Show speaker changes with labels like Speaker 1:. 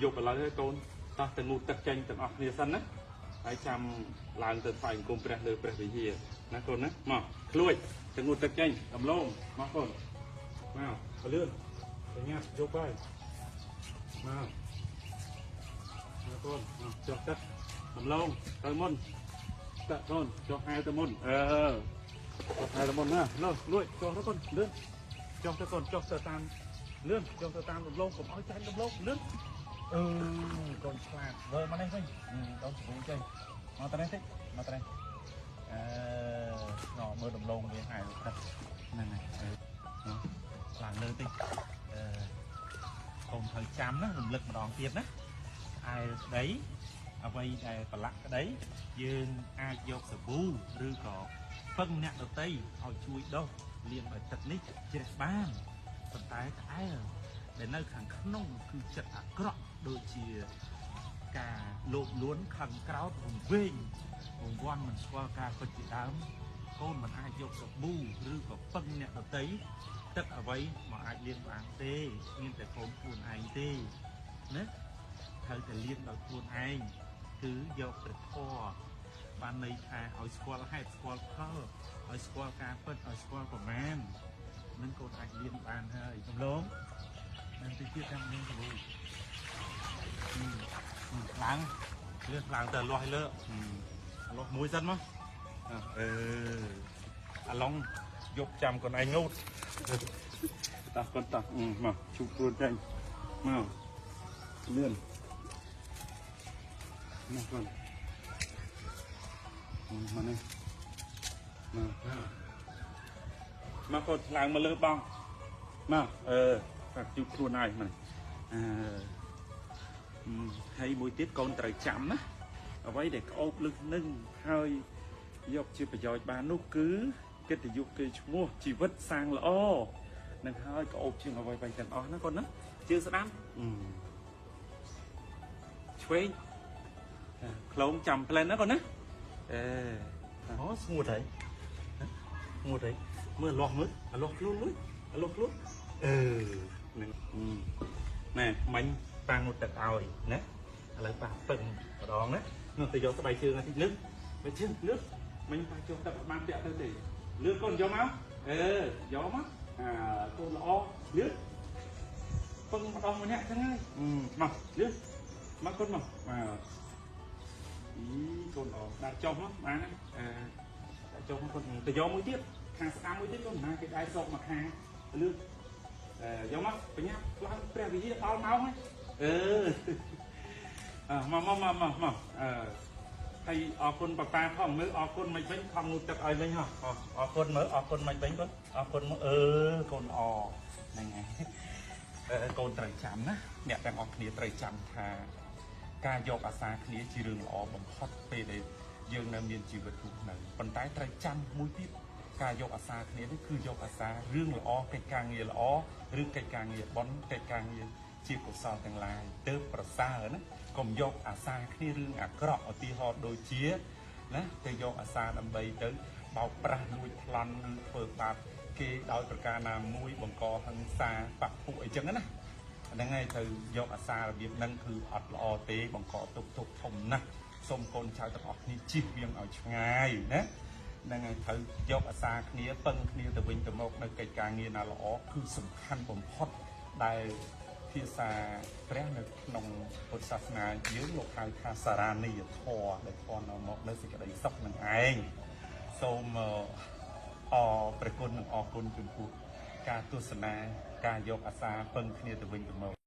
Speaker 1: យកឥឡូវឲ្យកូនតោះទៅងូតទឹកចេញទាំងអស់គ្នាសិនណាហើយចាំឡើងទៅថ្វាយអង្គមព្រះលើព្រះវិហារណាកូនណាមកក្លួយទៅងូតទឹកចេញដំឡូងមកកូនមកលឿនទៅញ៉ាំយកបាយមកកូនចុះទឹកដំឡូងទៅមុនទឹកកូនចុះហែទៅមុនចុះហែទៅមុនណាលួយចុះទៅកូនលឿនចុះទៅកូនចុះទៅតាមលឿនចុះទៅតាមដំឡូងកុំឲ្យចាញ់ដំឡូងលឿនកូនឆ្លាតវើមកនេះវិញកូនស្រួលចេញមកទៅនេះតិចមកទៅនេះមើលដំឡូងវាហែទឹកហ្នឹងហើយឡើងលើតិចកូនត្រូវចាំណារំលឹកម្ដងទៀតណាឯស្ដីអ្វីដែលប្រឡាក់ក្ដីយើងអាចយកសាប៊ូឬក៏ពឹងអ្នកដតីឲ្យជួយដុសលាងឲ្យទឹកនេះជ្រះបានប៉ុន្តែក្អែលដែលនៅខាងក្នុងគឺចិត្តអាក្រក់ដូចជាការលោភលួនខឹងក្រោធវង្វេងរង្វាន់មិនស្គាល់ការពិតជាដើមកូនមិនអាចយកសាប៊ូឬក៏ពឹងអ្នកដតីទឹកអ្វីមកអាចលាងបានទេមានតែកូនខ្លួនឯងទេណាត្រូវតែលាងដោយខ្លួនឯងគឺយកព្រះធម៌បានន័យថាឲ្យស្គាល់ហេតុស្គាល់ផលឲ្យស្គាល់ការពិតឲ្យស្គាល់ប្រមាណនឹងកូនអាចលាងបានហើយដំឡូងនឹងទៅទៀតតាមនឹងទៅឡើងលឿនឡើងទៅលាស់លើលាស់មួយសិនមកអាឡុងយកចាំកូនឯងងូតតោះកូនតោះមកជូបខ្លួនចេញមកលឿនមកកូនមកនេះមកកូនឡើងមកលើបងមកកាត់ជូបខ្លួនឯងមកហើយមួយទៀតកូនត្រូវចាំណាអ្វីដែលក្អូបលឹះនឹងហើយយកជាប្រយោជន៍បាននោះគឺកិត្តិយសគេឈ្មោះជីវិតសាងល្អនឹងហើយក្អូបជាងអ្វីៗទាំងអស់ណាកូនណាជឿស្ដាំឆ្វេងខ្លងចាំផ្លែនណាកូនណាស្ងួតហើយស្ងួតហើយមើលលាស់មើលអាលាស់ខ្លួនលុយអាលាស់ខ្លួននឹងណែមិញប៉ាងូតទឹកឲ្យណាឥឡូវប៉ាពឹងម្ដងណានោះទៅយកស្បែកជើងឲ្យតិចលឹកបើជើងលឹកមិញប៉ាចុះទឹកបានពាក់ទៅទេលឿនកូនយកមកយកមកកូនល្អលឿនពឹងម្ដងម្នាក់ចឹងហើយមកលឿនមកកូនមកកូនល្អដាក់ចុះមកបានដាក់ចុះមកកូនទៅយកមួយទៀតខាងស្ដាំមួយទៀតកូនណាគេដែរសោកមកខាងលឿនយកមកបញ្ញាឡើងព្រះវិហារដល់ម៉ោងហើយមកហើយអរគុណប៉ាផងមើលអរគុណមិនវិញខំងូតទឹកឲ្យវិញហ៎អរគុណមើលអរគុណមិនវិញគាត់អរគុណមកកូនល្អហ្នឹងហើយកូនត្រូវចាំណាអ្នកទាំងអស់គ្នាត្រូវចាំថាការយកអាសាគ្នាជារឿងល្អបំផុតពេលដែលយើងនៅមានជីវិតរស់នៅប៉ុន្តែត្រូវចាំមួយទៀតការយកអាសាគ្នានេះគឺយកអាសារឿងល្អកិច្ចការងារល្អឬកិច្ចការងារបុណ្យកិច្ចការងារជាកុសលទាំងឡាយទើបប្រសើរណាកុំយកអាសាគ្នារឿងអាក្រក់ឧទាហរណ៍ដូចជាណាទៅយកអាសាដើម្បីទៅបោកប្រាស់លួចប្លន់ឬធ្វើបាបគេដោយប្រការណាមួយបង្កហិង្សាបាក់ពួកអីចឹងណាហ្នឹងហើយទៅយកអាសារបៀបហ្នឹងគឺអត់ល្អទេបង្កទុក្ខធំណាស់សូមកូនចៅទាំងអស់គ្នាជៀសវាងឲ្យឆ្ងាយណាហ្នឹងហើយត្រូវយកអាសាគ្នាពឹងគ្នាទៅវិញទៅមកនៅកិច្ចការងារណាល្អគឺសំខាន់បំផុតដែលភាសាព្រះនៅក្នុងពុទ្ធសាសនាយើងលោកហៅថាសារនីយធម៌ដែលធម៌នាំមកនៅសេចក្តីសុខនឹងឯងសូមព្រះគុណនិងអរគុណចំពោះការទស្សនាការយកអាសាពឹងគ្នាទៅវិញទៅមក